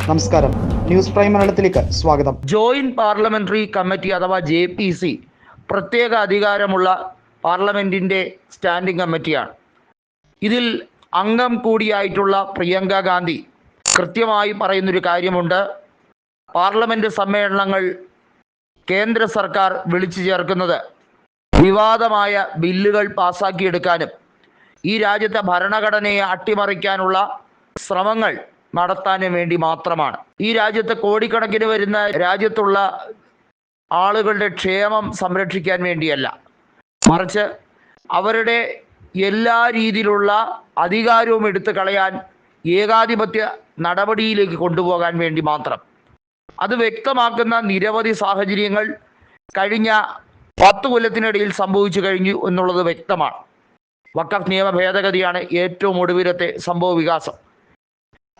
നമസ്കാരം, news prime മലയാളത്തിലേക്ക് സ്വാഗതം. ജോയിന്റ് പാർലമെന്ററി കമ്മിറ്റി അഥവാ JPC പ്രത്യേക അധികാരമുള്ള പാർലമെന്റിന്റെ സ്റ്റാൻഡിംഗ് കമ്മിറ്റിയാണ്. ഇതിൽ അംഗം കൂടിയായിട്ടുള്ള പ്രിയങ്ക ഗാന്ധി കൃത്യമായി പറയുന്നൊരു കാര്യമുണ്ട്. പാർലമെന്റ് സമ്മേളനങ്ങൾ കേന്ദ്ര സർക്കാർ വിളിച്ചു ചേർക്കുന്നത് വിവാദമായ ബില്ലുകൾ പാസാക്കിയെടുക്കാനും ഈ രാജ്യത്തെ ഭരണഘടനയെ അട്ടിമറിക്കാനുള്ള ശ്രമങ്ങൾ നടത്താനും വേണ്ടി മാത്രമാണ്. ഈ രാജ്യത്ത് കോടിക്കണക്കിന് വരുന്ന രാജ്യത്തുള്ള ആളുകളുടെ ക്ഷേമം സംരക്ഷിക്കാൻ വേണ്ടിയല്ല, മറിച്ച് അവരുടെ എല്ലാ രീതിയിലുള്ള അധികാരവും എടുത്തു കളയാൻ ഏകാധിപത്യ നടപടിയിലേക്ക് കൊണ്ടുപോകാൻ വേണ്ടി മാത്രം. അത് വ്യക്തമാക്കുന്ന നിരവധി സാഹചര്യങ്ങൾ കഴിഞ്ഞ 10 കൊല്ലത്തിനിടയിൽ സംഭവിച്ചു കഴിഞ്ഞു എന്നുള്ളത് വ്യക്തമാണ്. വഖഫ് നിയമ ഭേദഗതിയാണ് ഏറ്റവും ഒടുവിലത്തെ സംഭവ വികാസം.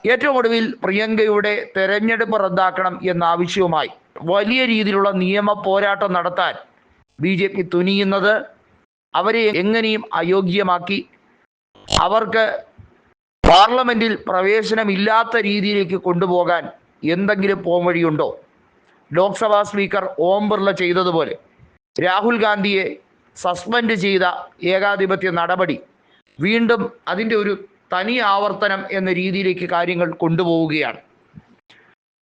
ഏറ്റവും ഒടുവിൽ പ്രിയങ്കയുടെ തെരഞ്ഞെടുപ്പ് റദ്ദാക്കണം എന്ന ആവശ്യവുമായി വലിയ രീതിയിലുള്ള നിയമ പോരാട്ടം നടത്താൻ BJP തുനിയുന്നത് അവരെ എങ്ങനെയും അയോഗ്യമാക്കി അവർക്ക് പാർലമെന്റിൽ പ്രവേശനമില്ലാത്ത രീതിയിലേക്ക് കൊണ്ടുപോകാൻ എന്തെങ്കിലും പോംവഴിയുണ്ടോ? ലോക്സഭാ സ്പീക്കർ ഓം ബിർള ചെയ്തതുപോലെ രാഹുൽ ഗാന്ധിയെ സസ്പെൻഡ് ചെയ്ത ഏകാധിപത്യ നടപടി വീണ്ടും അതിൻ്റെ ഒരു തനി ആവർത്തനം എന്ന രീതിയിലേക്ക് കാര്യങ്ങൾ കൊണ്ടുപോവുകയാണ്.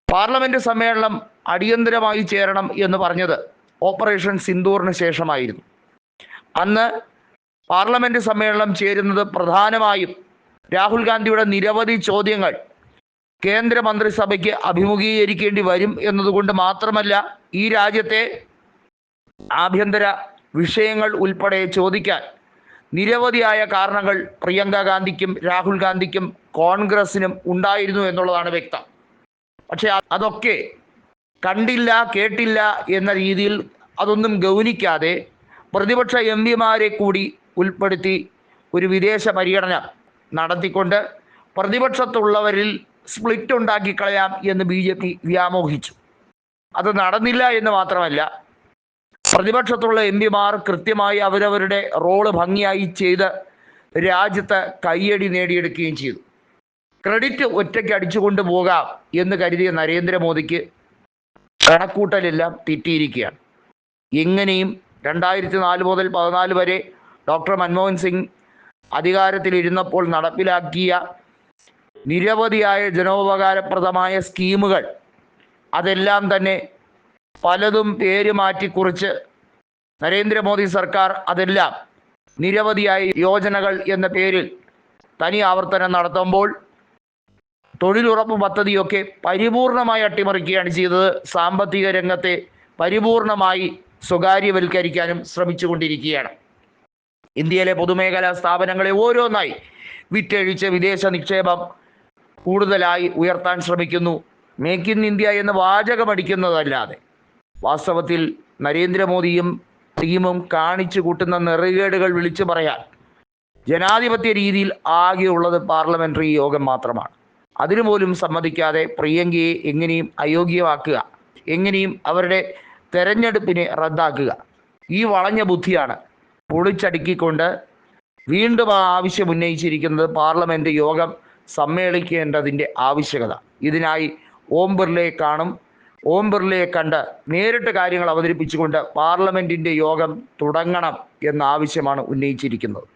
പാർലമെന്റ് സമ്മേളനം അടിയന്തരമായി ചേരണം എന്ന് പറഞ്ഞത് ഓപ്പറേഷൻ സിന്ദൂറിന് ശേഷമായിരുന്നു. അന്ന് പാർലമെന്റ് സമ്മേളനം ചേരുന്നത് പ്രധാനമായും രാഹുൽ ഗാന്ധിയുടെ നിരവധി ചോദ്യങ്ങൾ കേന്ദ്ര മന്ത്രിസഭയ്ക്ക് അഭിമുഖീകരിക്കേണ്ടി വരും എന്നതുകൊണ്ട് മാത്രമല്ല, ഈ രാജ്യത്തെ ആഭ്യന്തര വിഷയങ്ങൾ ഉൾപ്പെടെ ചോദിക്കാൻ നിരവധിയായ കാരണങ്ങൾ പ്രിയങ്ക ഗാന്ധിക്കും രാഹുൽ ഗാന്ധിക്കും കോൺഗ്രസിനും ഉണ്ടായിരുന്നു എന്നുള്ളതാണ് വ്യക്തം. പക്ഷെ അതൊക്കെ കണ്ടില്ല കേട്ടില്ല എന്ന രീതിയിൽ അതൊന്നും ഗൗനിക്കാതെ പ്രതിപക്ഷ MPമാരെ കൂടി ഉൾപ്പെടുത്തി ഒരു വിദേശ പര്യടന നടത്തിക്കൊണ്ട് പ്രതിപക്ഷത്തുള്ളവരിൽ സ്പ്ലിറ്റ് ഉണ്ടാക്കി കളയാം എന്ന് BJP വ്യാമോഹിച്ചു. അത് നടന്നില്ല എന്ന് മാത്രമല്ല, പ്രതിപക്ഷത്തുള്ള MPമാർ കൃത്യമായി അവരവരുടെ റോള് ഭംഗിയായി ചെയ്ത് രാജ്യത്ത് കയ്യടി നേടിയെടുക്കുകയും ചെയ്തു. ക്രെഡിറ്റ് ഒറ്റയ്ക്ക് അടിച്ചുകൊണ്ട് പോകാം എന്ന് കരുതിയ നരേന്ദ്രമോദിക്ക് കണക്കൂട്ടലെല്ലാം തെറ്റിയിരിക്കുകയാണ്. എങ്ങനെയും 2004 മുതൽ 2014 വരെ ഡോക്ടർ മൻമോഹൻ സിംഗ് അധികാരത്തിലിരുന്നപ്പോൾ നടപ്പിലാക്കിയ നിരവധിയായ ജനോപകാരപ്രദമായ സ്കീമുകൾ അതെല്ലാം തന്നെ പലതും പേര് മാറ്റിക്കുറിച്ച് നരേന്ദ്രമോദി സർക്കാർ അതെല്ലാം നിരവധിയായ യോജനകൾ എന്ന പേരിൽ തനി ആവർത്തനം നടത്തുമ്പോൾ തൊഴിലുറപ്പ് പദ്ധതിയൊക്കെ പരിപൂർണമായി അട്ടിമറിക്കുകയാണ് ചെയ്തത്. സാമ്പത്തിക രംഗത്തെ പരിപൂർണമായി സ്വകാര്യവൽക്കരിക്കാനും ശ്രമിച്ചുകൊണ്ടിരിക്കുകയാണ്. ഇന്ത്യയിലെ പൊതുമേഖലാ സ്ഥാപനങ്ങളെ ഓരോന്നായി വിറ്റഴിച്ച് വിദേശ നിക്ഷേപം കൂടുതലായി ഉയർത്താൻ ശ്രമിക്കുന്നു. മേക്ക് ഇൻ ഇന്ത്യ എന്ന് വാചകമടിക്കുന്നതല്ലാതെ വാസ്തവത്തിൽ നരേന്ദ്രമോദിയും ടീമും കാണിച്ചു കൂട്ടുന്ന നെറുകേടുകൾ വിളിച്ചു പറയാൻ ജനാധിപത്യ രീതിയിൽ ആകെയുള്ളത് പാർലമെന്ററി യോഗം മാത്രമാണ്. അതിനുപോലും സമ്മതിക്കാതെ പ്രിയങ്കയെ എങ്ങനെയും അയോഗ്യമാക്കുക, എങ്ങനെയും അവരുടെ തെരഞ്ഞെടുപ്പിനെ റദ്ദാക്കുക, ഈ വളഞ്ഞ ബുദ്ധിയാണ് പൊളിച്ചടുക്കിക്കൊണ്ട് വീണ്ടും ആ ആവശ്യം ഉന്നയിച്ചിരിക്കുന്നത്. പാർലമെന്റ് യോഗം സമ്മേളിക്കേണ്ടതിൻ്റെ ആവശ്യകത. ഇതിനായി ഓം ബിർളയെ കാണും. ഓം ബിർളയെ കണ്ട് നേരിട്ട് കാര്യങ്ങൾ അവതരിപ്പിച്ചുകൊണ്ട് പാർലമെന്റിൻ്റെ യോഗം തുടങ്ങണം എന്ന ആവശ്യമാണ് ഉന്നയിച്ചിരിക്കുന്നത്.